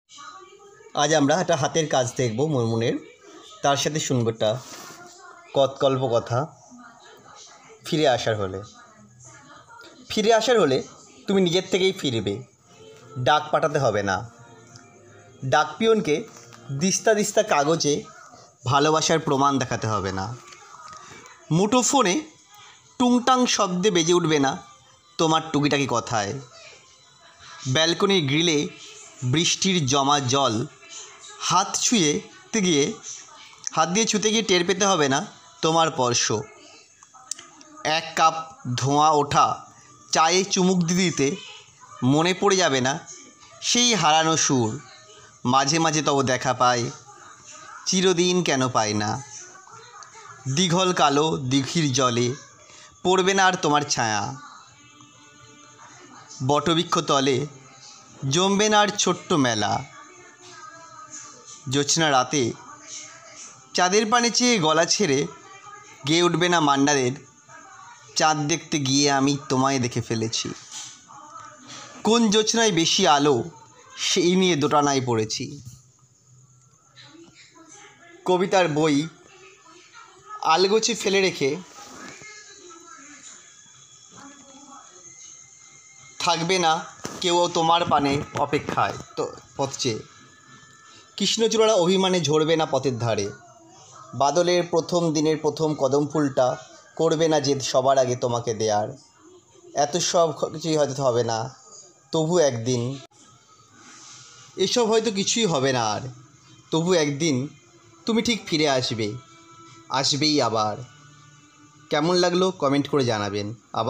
আজ আমরা একটা হাতের কাজ দেখব মুনমুনের, তার সাথে শুনবো একটা কল্প কথা। ফিরে আসার হলে তুমি নিজের থেকেই ফিরবে, ডাক পাঠাতে হবে না। ডাক পিয়নকে দিস্তা দিস্তা কাগজে ভালোবাসার প্রমাণ দেখাতে হবে না। মুঠোফোনে টুংটাং শব্দে বেজে উঠবে না তোমার টুকিটাকি কথায়। ব্যালকনির গ্রিলে বৃষ্টির জমা জল হাত দিয়ে ছুঁতে গিয়ে টের পেতে হবে না তোমার স্পর্শ। এক কাপ ধোঁয়া ওঠা চায়ে চুমুক দিতে মনে পড়ে যাবে না সেই হারানো সুর। মাঝে মাঝে তব দেখা পায়, চিরদিন কেন পায় না। দীঘল কালো দিঘির জলে পড়বে না আর তোমার ছায়া। বটবৃক্ষ তলে জমবে না আর ছোট্ট মেলা। জ্যোৎস্না রাতে চাঁদের পানে চেয়ে গলা ছেড়ে গেয়ে উঠবে না মান্ডারের চাঁদ দেখতে গিয়ে আমি তোমায় দেখে ফেলেছি। কোন জ্যোৎস্নায় বেশি আলো সেই নিয়ে দোটানায় পড়েছি। কবিতার বই আলগোছে ফেলে রেখে থাকবে না কেউ তোমার পানে অপেক্ষায় তো পথ চেয়ে। কৃষ্ণচূড়ারা অভিমানে ঝরবে না পথের ধারে। বাদলের প্রথম দিনের প্রথম কদম ফুলটা করবে না জেদ সবার আগে তোমাকে দেয়ার। এত সব কিছুই হয়তো হবে না, তবু একদিন এসব হয়তো কিছুই হবে না আর, তবু একদিন তুমি ঠিক ফিরে আসবেই আবার। কেমন লাগলো কমেন্ট করে জানাবেন। আবার